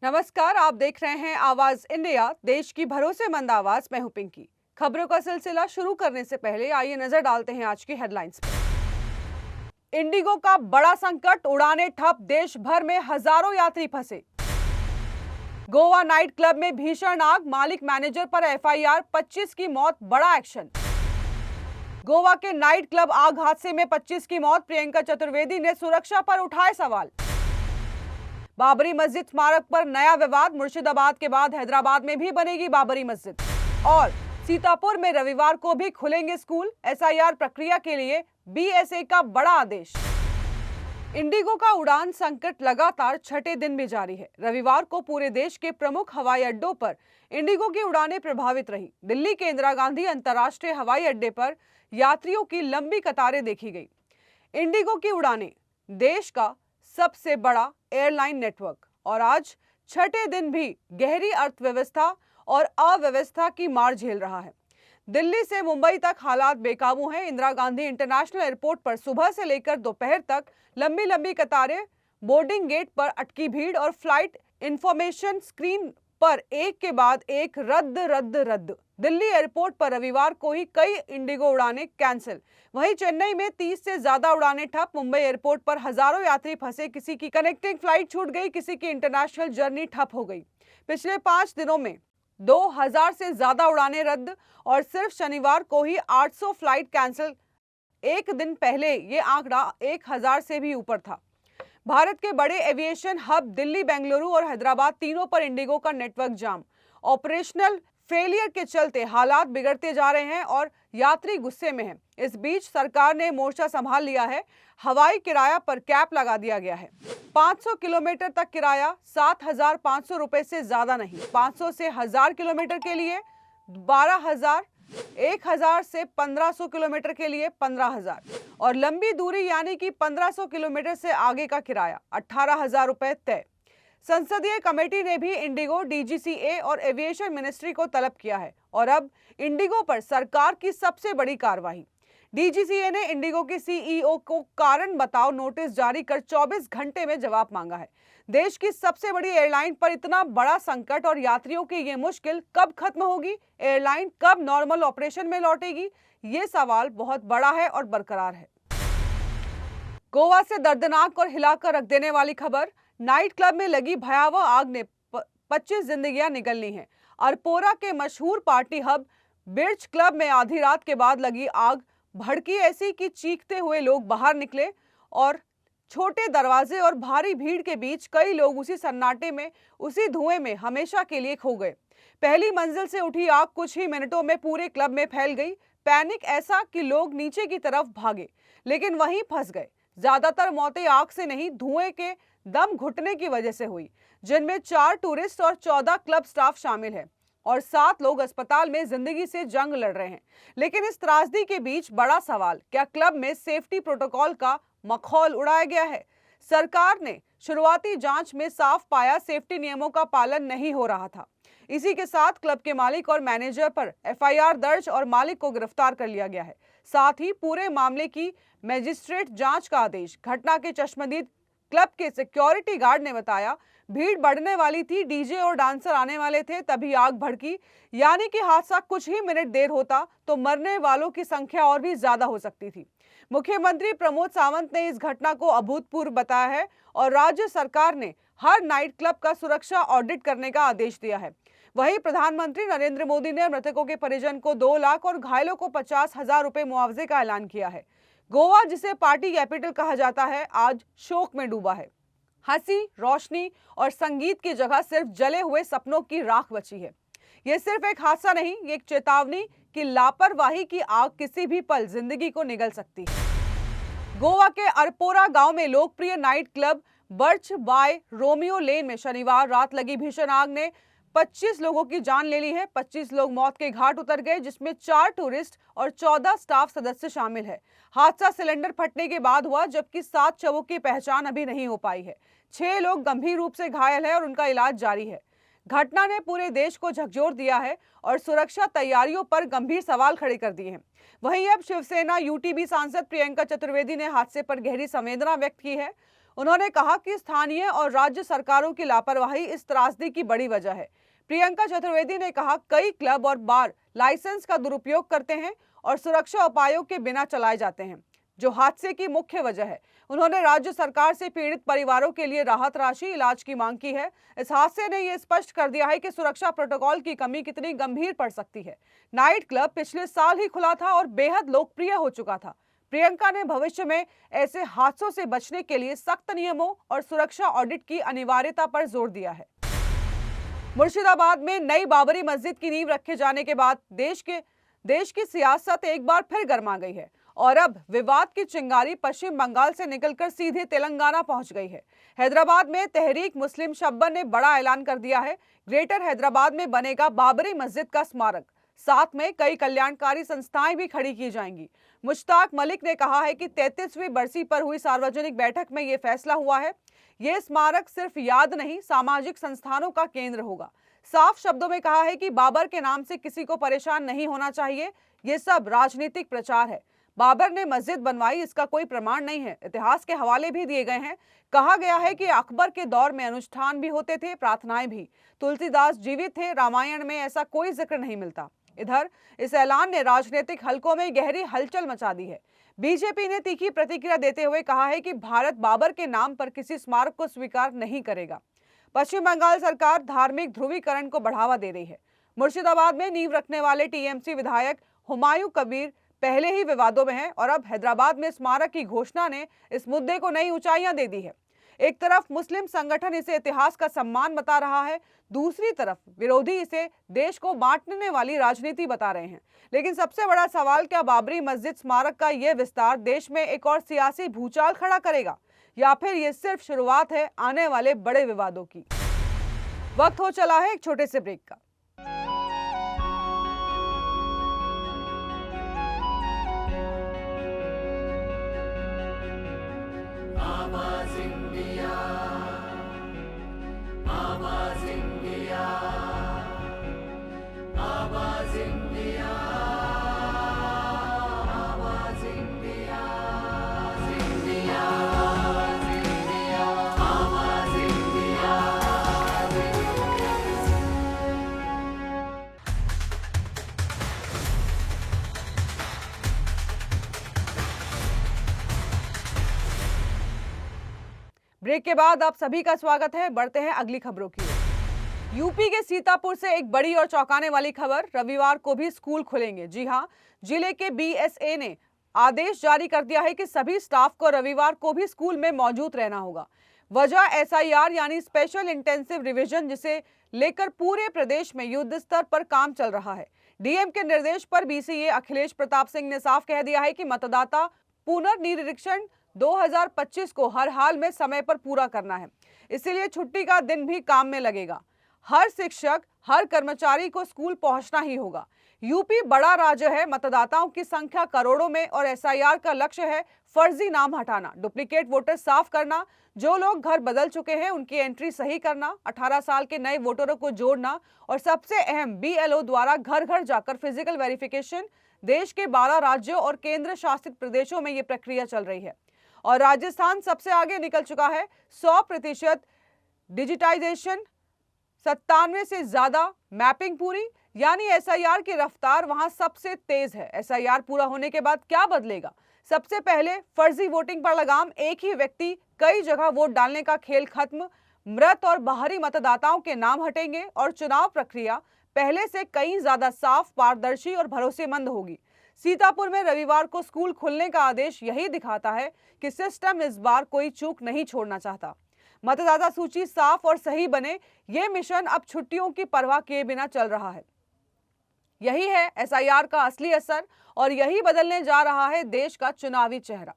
नमस्कार, आप देख रहे हैं आवाज इंडिया, देश की भरोसेमंद आवाज। मैं हूं पिंकी। खबरों का सिलसिला शुरू करने से पहले आइए नजर डालते हैं आज की हेडलाइंस पर। इंडिगो का बड़ा संकट, उड़ानें ठप, देश भर में हजारों यात्री फंसे। गोवा नाइट क्लब में भीषण आग, मालिक मैनेजर पर एफआईआर, 25 की मौत, बड़ा एक्शन। गोवा के नाइट क्लब आग हादसे में 25 की मौत, प्रियंका चतुर्वेदी ने सुरक्षा पर उठाए सवाल। बाबरी मस्जिद स्मारक पर नया विवाद, मुर्शिदाबाद के बाद हैदराबाद में भी बनेगी बाबरी मस्जिद। और सीतापुर में रविवार को भी खुलेंगे स्कूल, एसआईआर प्रक्रिया के लिए बीएसए का बड़ा आदेश। इंडिगो का उड़ान संकट लगातार छठे दिन भी जारी है। रविवार को पूरे देश के प्रमुख हवाई अड्डों पर इंडिगो की उड़ानें प्रभावित रही। दिल्ली के इंदिरा गांधी अंतर्राष्ट्रीय हवाई अड्डे पर यात्रियों की लंबी कतारें देखी गई। इंडिगो की उड़ानें देश का सबसे बड़ा एयरलाइन नेटवर्क और आज छठे दिन भी गहरी अर्थव्यवस्था और अव्यवस्था की मार झेल रहा है। दिल्ली से मुंबई तक हालात बेकाबू हैं। इंदिरा गांधी इंटरनेशनल एयरपोर्ट पर सुबह से लेकर दोपहर तक लंबी लंबी कतारें, बोर्डिंग गेट पर अटकी भीड़ और फ्लाइट इंफॉर्मेशन स्क्रीन पर एक के बाद एक रद्द रद्द रद्द। दिल्ली एयरपोर्ट पर रविवार को ही कई इंडिगो उड़ानें कैंसिल। वहीं चेन्नई में 30 से ज्यादा उड़ानें ठप। मुंबई एयरपोर्ट पर हजारों यात्री फंसे, किसी की कनेक्टिंग फ्लाइट छूट गई, किसी की इंटरनेशनल जर्नी ठप हो गई। पिछले 5 दिनों में 2000 से ज्यादा उड़ानें रद्द और सिर्फ शनिवार को ही 800 फ्लाइट कैंसिल। एक दिन पहले ये आंकड़ा 1000 से भी ऊपर था। भारत के बड़े एविएशन हब दिल्ली, बेंगलुरु और हैदराबाद तीनों पर इंडिगो का नेटवर्क जाम। ऑपरेशनल फेलियर के चलते हालात बिगड़ते जा रहे हैं और यात्री गुस्से में हैं। इस बीच सरकार ने मोर्चा संभाल लिया है। हवाई किराया पर कैप लगा दिया गया है। 500 किलोमीटर तक किराया 7,500 रुपए से ज्यादा नहीं। 500 से 1000 किलोमीटर के लिए 12,000, 1000 से 1500 किलोमीटर के लिए 15,000 और लंबी दूरी यानी कि 1500 किलोमीटर से आगे का किराया 18,000 रुपए तय। संसदीय कमेटी ने भी इंडिगो, डीजीसीए और एविएशन मिनिस्ट्री को तलब किया है और अब इंडिगो पर सरकार की सबसे बड़ी कार्रवाई। डीजीसीए ने इंडिगो के सीईओ को कारण बताओ नोटिस जारी कर 24 घंटे में जवाब मांगा है। देश की सबसे बड़ी एयरलाइन पर इतना बड़ा संकट और यात्रियों की ये मुश्किल कब खत्म होगी? एयरलाइन कब नॉर्मल ऑपरेशन में लौटेगी? ये सवाल बहुत बड़ा है और बरकरार है। गोवा से दर्दनाक और हिलाकर रख देने वाली खबर, नाइट क्लब में लगी भयावह आग ने 25 जिंदगियां निगल ली हैं। अरपोरा के मशहूर पार्टी हब बिर्च क्लब में आधी रात के बाद लगी आग भड़की ऐसी कि चीखते हुए लोग बाहर निकले और छोटे दरवाजे और भारी भीड़ के बीच कई लोग उसी सन्नाटे में, उसी धुएं में हमेशा के लिए खो गए। पहली मंजिल से उठी आग कुछ ही मिनटों में पूरे क्लब में फैल गई। पैनिक ऐसा कि लोग नीचे की तरफ भागे, लेकिन वहीं फंस गए। ज्यादातर मौतें आग से नहीं, धुएं के दम घुटने की वजह से हुई, जिनमें 4 टूरिस्ट और 14 क्लब स्टाफ शामिल है और 7 लोग अस्पताल में जिंदगी से जंग लड़ रहे हैं। लेकिन इस त्रासदी के बीच बड़ा सवाल, क्या क्लब में सेफ्टी प्रोटोकॉल का मखौल उड़ाया गया है? सरकार ने शुरुआती जांच में साफ पाया सेफ्टी नियमों का पालन नहीं हो रहा था। इसी के साथ क्लब के मालिक और मैनेजर पर एफआईआर दर्ज और मालिक को गिरफ्तार कर लिया गया है। साथ ही पूरे मामले की मजिस्ट्रेट जांच का आदेश। घटना के चश्मदीद क्लब के सिक्योरिटी गार्ड ने बताया, भीड़ बढ़ने वाली थी, डीजे और डांसर आने वाले थे, तभी आग भड़की। यानी कि हादसा कुछ ही मिनट देर होता तो मरने वालों की संख्या और भी ज्यादा हो सकती थी। मुख्यमंत्री प्रमोद सावंत ने इस घटना को अभूतपूर्व बताया है और राज्य सरकार ने हर नाइट क्लब का सुरक्षा ऑडिट करने का आदेश दिया है। वहीं प्रधानमंत्री नरेंद्र मोदी ने मृतकों के परिजन को 2 लाख और घायलों को 50,000 रुपए मुआवजे का ऐलान किया है। गोवा, जिसे पार्टी कैपिटल कहा जाता है, आज शोक में डूबा है। हंसी, रोशनी और संगीत की जगह सिर्फ जले हुए सपनों की राख बची है। यह सिर्फ एक हादसा नहीं, ये एक चेतावनी कि लापरवाही की आग किसी भी पल जिंदगी को निगल सकती है। गोवा के अरपोरा गांव में लोकप्रिय night club Birch by Romeo Lane में शनिवार रात लगी भीषण आग ने 25 लोगों की जान ले ली है। 25 लोग मौत के घाट उतर गए, जिसमें 4 टूरिस्ट और 14 स्टाफ सदस्य शामिल है। हादसा सिलेंडर फटने के बाद हुआ, जबकि 7 शवों की पहचान अभी नहीं हो पाई है। 6 लोग गंभीर रूप से घायल हैं और उनका इलाज जारी है। घटना ने पूरे देश को झकझोर दिया है और सुरक्षा तैयारियों पर गंभीर सवाल खड़े कर दिए हैं। वहीं अब शिवसेना यूटीबी सांसद प्रियंका चतुर्वेदी ने हादसे पर गहरी संवेदना व्यक्त की है। उन्होंने कहा कि स्थानीय और राज्य सरकारों की लापरवाही इस त्रासदी की बड़ी वजह है। प्रियंका चतुर्वेदी ने कहा, कई क्लब और बार लाइसेंस का दुरुपयोग करते हैं और सुरक्षा उपायों के बिना चलाए जाते हैं, जो हादसे की मुख्य वजह है। उन्होंने राज्य सरकार से पीड़ित परिवारों के लिए राहत राशि, इलाज की मांग की है। इस हादसे ने यह स्पष्ट कर दिया है कि सुरक्षा प्रोटोकॉल की कमी कितनी गंभीर पड़ सकती है। नाइट क्लब पिछले साल ही खुला था और बेहद लोकप्रिय हो चुका था। प्रियंका ने भविष्य में ऐसे हादसों से बचने के लिए सख्त नियमों और सुरक्षा ऑडिट की अनिवार्यता पर जोर दिया है। मुर्शिदाबाद में नई बाबरी मस्जिद की नींव रखे जाने के बाद देश की सियासत एक बार फिर गर्मा गई है और अब विवाद की चिंगारी पश्चिम बंगाल से निकलकर सीधे तेलंगाना पहुंच गई है। हैदराबाद में तहरीक मुस्लिम शब्बन ने बड़ा ऐलान कर दिया है। ग्रेटर हैदराबाद में बनेगा बाबरी मस्जिद का स्मारक। साथ में कई कल्याणकारी संस्थाएं भी खड़ी की जाएंगी। मुश्ताक मलिक ने कहा है कि 33वीं बरसी पर हुई सार्वजनिक बैठक में यह फैसला हुआ है। यह स्मारक सिर्फ याद नहीं, सामाजिक संस्थानों का केंद्र होगा। साफ शब्दों में कहा है कि बाबर के नाम से किसी को परेशान नहीं होना चाहिए। ये सब राजनीतिक प्रचार है। बाबर ने मस्जिद बनवाई, इसका कोई प्रमाण नहीं है। इतिहास के हवाले भी दिए गए हैं। कहा गया है कि अकबर के दौर में अनुष्ठान भी होते थे, प्रार्थनाएं भी। तुलसीदास जीवित थे, रामायण में ऐसा कोई जिक्र नहीं मिलता। इधर इस ऐलान ने राजनीतिक हलकों में गहरी हलचल मचा दी है। बीजेपी ने तीखी प्रतिक्रिया देते हुए कहा है कि भारत बाबर के नाम पर किसी स्मारक को स्वीकार नहीं करेगा। पश्चिम बंगाल सरकार धार्मिक ध्रुवीकरण को बढ़ावा दे रही है। मुर्शिदाबाद में नींव रखने वाले टीएमसी विधायक हुमायूं कबीर पहले ही विवादों में हैं और अब हैदराबाद में स्मारक की घोषणा ने इस मुद्दे को नई ऊंचाइयां दे दी है। एक तरफ मुस्लिम संगठन इसे इतिहास का सम्मान बता रहा है, दूसरी तरफ विरोधी इसे देश को बांटने वाली राजनीति बता रहे हैं। लेकिन सबसे बड़ा सवाल, क्या बाबरी मस्जिद स्मारक का यह विस्तार देश में एक और सियासी भूचाल खड़ा करेगा या फिर यह सिर्फ शुरुआत है आने वाले बड़े विवादों की। वक्त हो चला है एक छोटे से ब्रेक का। ब्रेक के बाद आप सभी का स्वागत है। बढ़ते हैं अगली खबरों की ओर। यूपी के सीतापुर से एक बड़ी और चौंकाने वाली खबर, रविवार को भी स्कूल खुलेंगे। जी हां, जिले के बीएसए ने आदेश जारी कर दिया है कि सभी स्टाफ को रविवार को भी स्कूल में मौजूद रहना होगा। वजह एसआईआर यानी स्पेशल इंटेंसिव रिवीजन, जिसे लेकर पूरे प्रदेश में युद्ध स्तर पर काम चल रहा है। डीएम के निर्देश पर बीसीए अखिलेश प्रताप सिंह ने साफ कह दिया है कि मतदाता पुनर्निरीक्षण 2025 को हर हाल में समय पर पूरा करना है। इसीलिए छुट्टी का दिन भी काम में लगेगा। हर शिक्षक, हर कर्मचारी को स्कूल पहुंचना ही होगा। यूपी बड़ा राज्य है, मतदाताओं की संख्या करोड़ों में और एसआईआर का लक्ष्य है फर्जी नाम हटाना, डुप्लीकेट वोटर साफ करना, जो लोग घर बदल चुके हैं उनकी एंट्री सही करना, 18 साल के नए वोटरों को जोड़ना और सबसे अहम बीएलओ द्वारा घर घर जाकर फिजिकल वेरिफिकेशन। देश के 12 राज्यों और केंद्र शासित प्रदेशों में ये प्रक्रिया चल रही है और राजस्थान सबसे आगे निकल चुका है। 100% डिजिटाइजेशन, 97 से ज्यादा मैपिंग पूरी, यानी एसआईआर की रफ्तार वहां सबसे तेज है। एसआईआर पूरा होने के बाद क्या बदलेगा? सबसे पहले फर्जी वोटिंग पर लगाम, एक ही व्यक्ति कई जगह वोट डालने का खेल खत्म, मृत और बाहरी मतदाताओं के नाम हटेंगे और चुनाव प्रक्रिया पहले से कहीं ज्यादा साफ, पारदर्शी और भरोसेमंद होगी। सीतापुर में रविवार को स्कूल खुलने का आदेश यही दिखाता है कि सिस्टम इस बार कोई चूक नहीं छोड़ना चाहता। मतदाता सूची साफ और सही बने, ये मिशन अब छुट्टियों की परवाह किए बिना चल रहा है। यही है एसआईआर का असली असर और यही बदलने जा रहा है देश का चुनावी चेहरा।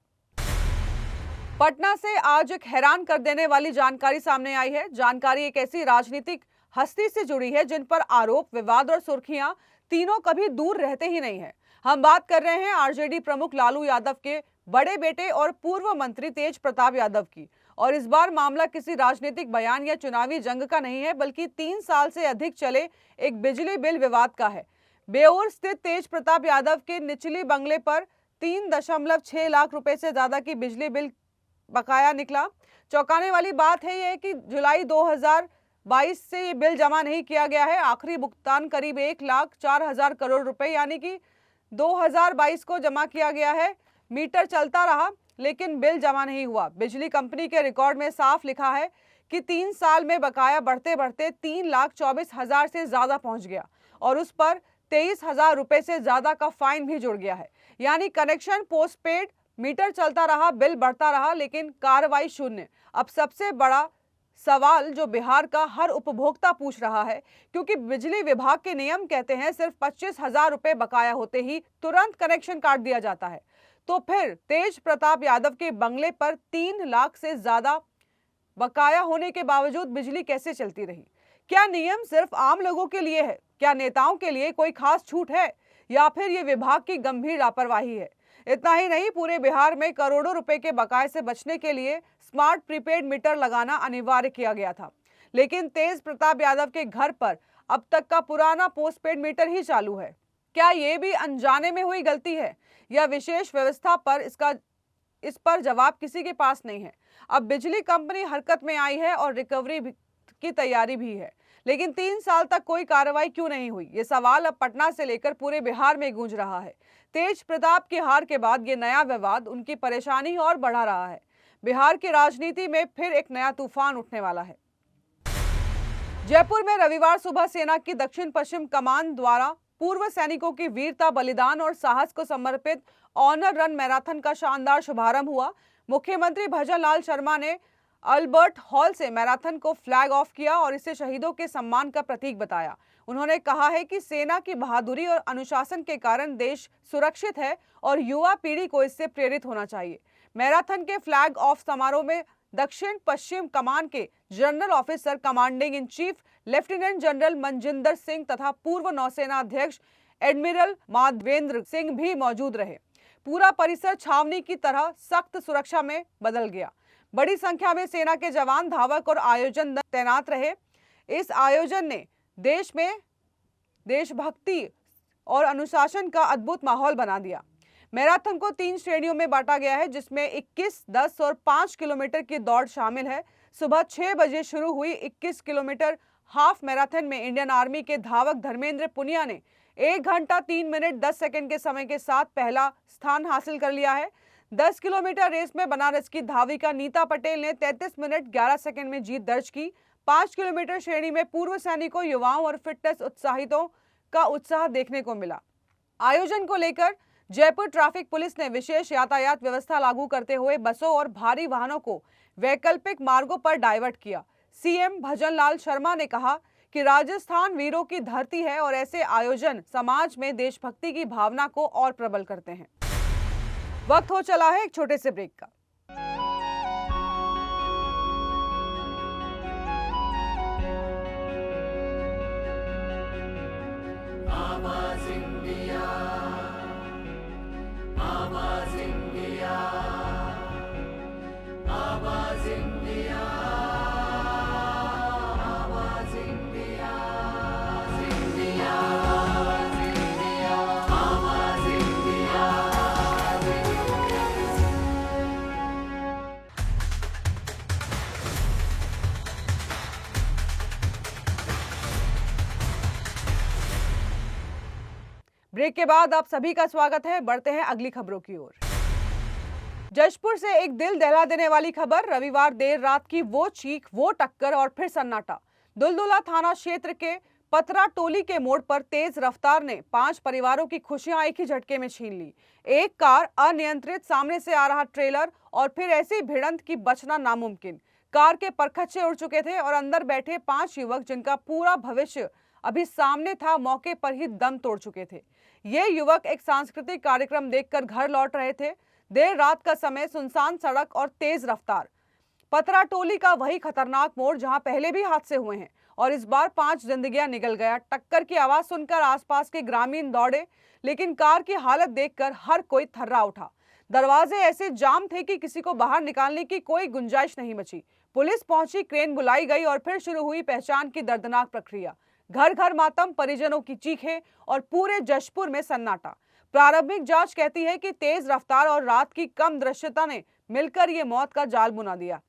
पटना से आज एक हैरान कर देने वाली जानकारी सामने आई है। जानकारी एक ऐसी राजनीतिक हस्ती से जुड़ी है जिन पर आरोप, विवाद और सुर्खियां तीनों कभी दूर रहते ही नहीं है। हम बात कर रहे हैं आरजेडी प्रमुख लालू यादव के बड़े बेटे और पूर्व मंत्री तेज प्रताप यादव की। और इस बार मामला किसी राजनीतिक बयान या चुनावी जंग का नहीं है, बल्कि 3 साल से अधिक चले एक बिजली बिल विवाद का है। बेउर स्थित तेज प्रताप यादव के निचली बंगले पर 3.6 लाख रुपए से ज्यादा की बिजली बिल बकाया निकला, चौंकाने वाली बात है यह कि जुलाई 2022 से ये बिल जमा नहीं किया गया है। आखिरी भुगतान करीब 1,04,000 करोड़ रुपए यानी कि 2022 को जमा किया गया है। मीटर चलता रहा लेकिन बिल जमा नहीं हुआ। बिजली कंपनी के रिकॉर्ड में साफ लिखा है कि 3 साल में बकाया बढ़ते बढ़ते 3,24,000 से ज्यादा पहुंच गया और उस पर 23,000 रुपए से ज्यादा का फाइन भी जुड़ गया है। यानी कनेक्शन पोस्टपेड, मीटर चलता रहा, बिल बढ़ता रहा लेकिन कार्रवाई शून्य। अब सबसे बड़ा सवाल जो बिहार का हर उपभोक्ता पूछ रहा है, क्योंकि बिजली विभाग के नियम कहते हैं सिर्फ 25,000 रुपए बकाया होते ही तुरंत कनेक्शन काट दिया जाता है, तो फिर तेज प्रताप यादव के बंगले पर 3 लाख से ज्यादा बकाया होने के बावजूद बिजली कैसे चलती रही? क्या नियम सिर्फ आम लोगों के लिए है? क्या नेताओं के लिए कोई खास छूट है या फिर ये विभाग की गंभीर लापरवाही है? इतना ही नहीं, पूरे बिहार में करोड़ों रुपए के बकाये से बचने के लिए स्मार्ट प्रीपेड मीटर लगाना अनिवार्य किया गया था, लेकिन तेज प्रताप यादव के घर पर अब तक का पुराना पोस्टपेड मीटर ही चालू है। क्या ये भी अनजाने में हुई गलती है या विशेष व्यवस्था पर इस पर जवाब किसी के पास नहीं है। अब बिजली कंपनी हरकत में आई है और रिकवरी की तैयारी भी है, लेकिन 3 साल तक कोई कार्रवाई क्यों नहीं हुई? ये सवाल अब पटना से लेकर पूरे बिहार में गूंज रहा है। तेज प्रताप की हार के बाद ये नया विवाद उनकी परेशानी और बढ़ा रहा है। बिहार की राजनीति में फिर एक नया तूफान उठने वाला है। जयपुर में रविवार सुबह सेना की दक्षिण पश्चिम कमान द्वारा पूर्व सैनिकों की वीरता, बलिदान और साहस को समर्पित ऑनर रन मैराथन का शानदार शुभारंभ हुआ। मुख्यमंत्री भजन लाल शर्मा ने अल्बर्ट हॉल से मैराथन को फ्लैग ऑफ किया और इसे शहीदों के सम्मान का प्रतीक बताया। उन्होंने कहा है कि सेना की बहादुरी और अनुशासन के कारण देश सुरक्षित है और युवा पीढ़ी को इससे प्रेरित होना चाहिए। मैराथन के फ्लैग ऑफ समारोह में दक्षिण पश्चिम कमान के general officer commanding in chief lieutenant general Manjinder Singh तथा पूर्व नौसेना अध्यक्ष एडमिरल माधवेंद्र सिंह भी मौजूद रहे। पूरा परिसर छावनी की तरह सख्त सुरक्षा में बदल गया। बड़ी संख्या में सेना के जवान, धावक और आयोजन दल तैनात रहे। इस आयोजन ने देश में देशभक्ति और अनुशासन का अद्भुत माहौल बना दिया। मैराथन को 3 श्रेणियों में बांटा गया है, जिसमें 21, 10 और 5 किलोमीटर की दौड़ शामिल है। सुबह 6 बजे शुरू हुई 21 किलोमीटर हाफ मैराथन में इंडियन आर्मी के धावक धर्मेंद्र पुनिया ने 1 घंटा 3 मिनट 10 सेकंड के समय के साथ पहला स्थान हासिल कर लिया है। 10 किलोमीटर रेस में बनारस की धाविका नीता पटेल ने 33 मिनट 11 सेकंड में जीत दर्ज की। 5 किलोमीटर श्रेणी में पूर्व सैनिकों, युवाओं और फिटनेस उत्साहितों का उत्साह देखने को मिला। आयोजन को लेकर जयपुर ट्रैफिक पुलिस ने विशेष यातायात व्यवस्था लागू करते हुए बसों और भारी वाहनों को वैकल्पिक मार्गों पर डाइवर्ट किया। सीएम भजन लाल शर्मा ने कहा कि राजस्थान वीरों की धरती है और ऐसे आयोजन समाज में देशभक्ति की भावना को और प्रबल करते हैं। वक्त हो चला है एक छोटे से ब्रेक का। आवाज इंडिया, आवाज इंडिया, आवाज इंडिया, आवाज इंडिया, इंडिया, आवाज इंडिया। ब्रेक के बाद आप सभी का स्वागत है। बढ़ते हैं अगली खबरों की ओर। जशपुर से एक दिल दहला देने वाली खबर। रविवार देर रात की वो चीख, वो टक्कर और फिर सन्नाटा। दुलदुला थाना क्षेत्र के पतरा टोली के मोड़ पर तेज रफ्तार ने 5 परिवारों की खुशियां एक ही झटके में छीन ली। एक कार अनियंत्रित, सामने से आ रहा ट्रेलर और फिर ऐसी भिड़ंत की बचना नामुमकिन। कार के परखच्चे उड़ चुके थे और अंदर बैठे 5 युवक, जिनका पूरा भविष्य अभी सामने था, मौके पर ही दम तोड़ चुके थे। ये युवक एक सांस्कृतिक कार्यक्रम देखकर घर लौट रहे थे। देर रात का समय, सुनसान सड़क और तेज रफ्तार। पतरा टोली का वही खतरनाक मोड़ जहां पहले भी हादसे हुए हैं और इस बार 5 जिंदगियां निकल गया। टक्कर की आवाज सुनकर आसपास के ग्रामीण दौड़े, लेकिन कार की हालत देखकर हर कोई थर्रा उठा। दरवाजे ऐसे जाम थे कि किसी को बाहर निकालने की कोई गुंजाइश नहीं बची। पुलिस पहुंची, क्रेन बुलाई गई और फिर शुरू हुई पहचान की दर्दनाक प्रक्रिया। घर घर मातम, परिजनों की चीखें और पूरे जशपुर में सन्नाटा। प्रारंभिक जांच कहती है कि तेज रफ्तार और रात की कम दृश्यता ने मिलकर ये मौत का जाल बुना दिया।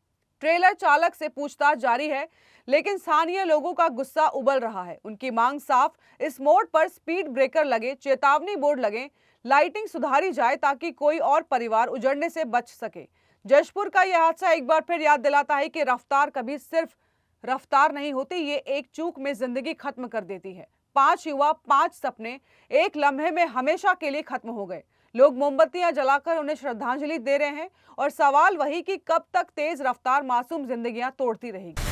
ट्रेलर चालक से पूछताछ जारी है, लेकिन स्थानीय लोगों का गुस्सा उबल रहा है। उनकी मांग साफ, इस मोड़ पर स्पीड ब्रेकर लगे, चेतावनी बोर्ड लगे, लाइटिंग सुधारी जाए ताकि कोई और परिवार उजड़ने से बच सके। जशपुर का यह हादसा एक बार फिर याद दिलाता है कि रफ्तार कभी सिर्फ रफ्तार नहीं होती, ये एक चूक में जिंदगी खत्म कर देती है। 5 युवा, 5 सपने एक लम्हे में हमेशा के लिए खत्म हो गए। लोग मोमबत्तियां जलाकर उन्हें श्रद्धांजलि दे रहे हैं और सवाल वही कि कब तक तेज रफ्तार मासूम जिंदगियां तोड़ती रहेगी।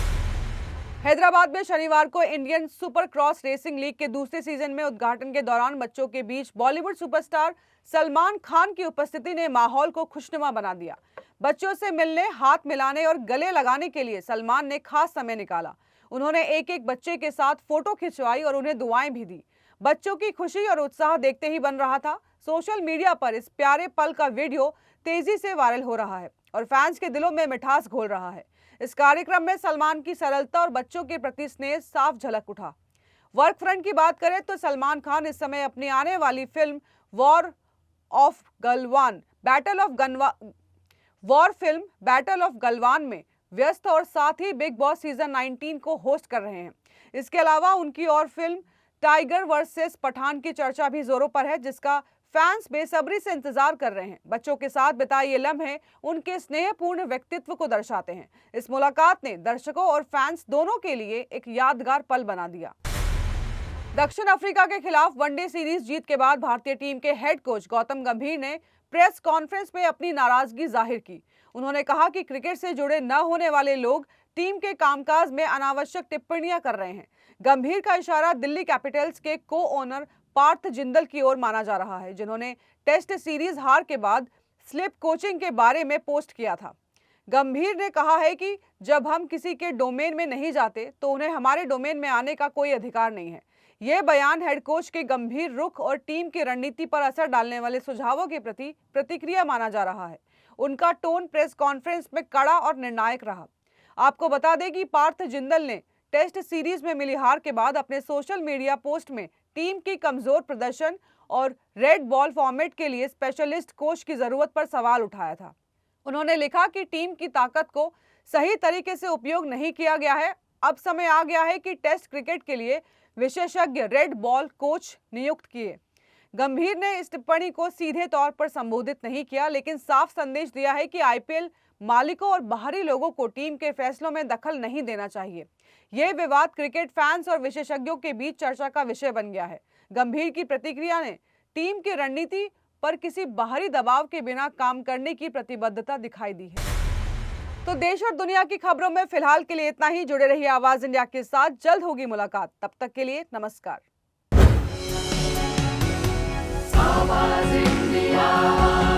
हैदराबाद में शनिवार को Indian super cross racing league के दूसरे सीजन में उद्घाटन के दौरान बच्चों के बीच बॉलीवुड सुपरस्टार सलमान खान की उपस्थिति ने माहौल को खुशनुमा बना दिया। बच्चों से मिलने, हाथ मिलाने और गले लगाने के लिए सलमान ने खास समय निकाला। उन्होंने एक एक बच्चे के साथ फोटो खिंचवाई और उन्हें दुआएं भी दी। बच्चों की खुशी और उत्साह देखते ही बन रहा था। सोशल मीडिया पर इस प्यारे पल का वीडियो तेजी से वायरल हो रहा है और फैंस के दिलों में मिठास घोल रहा है। इस कार्यक्रम में सलमान की सरलता और बच्चों के प्रति स्नेह साफ झलक उठा। वर्क फ्रंट की बात करें तो सलमान खान इस समय अपनी आने वाली film war film battle of Galwan में व्यस्त और साथ ही बिग बॉस सीजन 19 को होस्ट कर रहे हैं। इसके अलावा उनकी और फिल्म टाइगर वर्सेस पठान की चर्चा भी जोरों पर है, जिसका फैंस बेसब्री से इंतजार कर रहे हैं। बच्चों के साथ बिताए ये लम्हे उनके स्नेहपूर्ण व्यक्तित्व को दर्शाते हैं। इस मुलाकात ने दर्शकों और फैंस दोनों के लिए एक यादगार पल बना दिया। दक्षिण अफ्रीका के खिलाफ वनडे सीरीज जीत के बाद भारतीय टीम के हेड कोच गौतम गंभीर ने प्रेस कॉन्फ्रेंस में अपनी नाराजगी जाहिर की। उन्होंने कहा कि क्रिकेट से जुड़े न होने वाले लोग टीम के कामकाज में अनावश्यक टिप्पणियां कर रहे हैं। गंभीर का इशारा दिल्ली कैपिटल्स के को ओनर पार्थ जिंदल की ओर माना जा रहा है, जिन्होंने टेस्ट सीरीज हार के बाद स्लिप कोचिंग के बारे में पोस्ट किया था। गंभीर ने कहा है कि जब हम किसी के डोमेन में नहीं जाते तो उन्हें हमारे डोमेन में आने का कोई अधिकार नहीं है। यह बयान हेड कोच के गंभीर रुख और टीम की रणनीति पर असर डालने वाले सुझावों के प्रति प्रतिक्रिया माना जा रहा है। उनका टोन प्रेस कॉन्फ्रेंस में कड़ा और निर्णायक रहा। आपको बता दें कि पार्थ जिंदल ने टेस्ट सीरीज में मिली हार के बाद अपने सोशल मीडिया पोस्ट में टीम की कमजोर प्रदर्शन और रेड बॉल फॉर्मेट के लिए स्पेशलिस्ट कोच की जरूरत पर सवाल उठाया था। उन्होंने लिखा कि टीम की ताकत को सही तरीके से उपयोग नहीं किया गया है। अब समय आ गया है कि टेस्ट क्रिकेट के लिए विशेषज्ञ रेड बॉल कोच नियुक्त किए। गंभीर ने इस टिप्पणी को सीधे तौर पर संबोधित नहीं किया, लेकिन साफ संदेश दिया है कि आईपीएल मालिकों और बाहरी लोगों को टीम के फैसलों में दखल नहीं देना चाहिए। यह विवाद क्रिकेट फैंस और विशेषज्ञों के बीच चर्चा का विषय बन गया है। गंभीर की प्रतिक्रिया ने टीम की रणनीति पर किसी बाहरी दबाव के बिना काम करने की प्रतिबद्धता दिखाई दी है। तो देश और दुनिया की खबरों में फिलहाल के लिए इतना ही। जुड़े रहिए आवाज इंडिया के साथ, जल्द होगी मुलाकात। तब तक के लिए नमस्कार। आवाज इंडिया।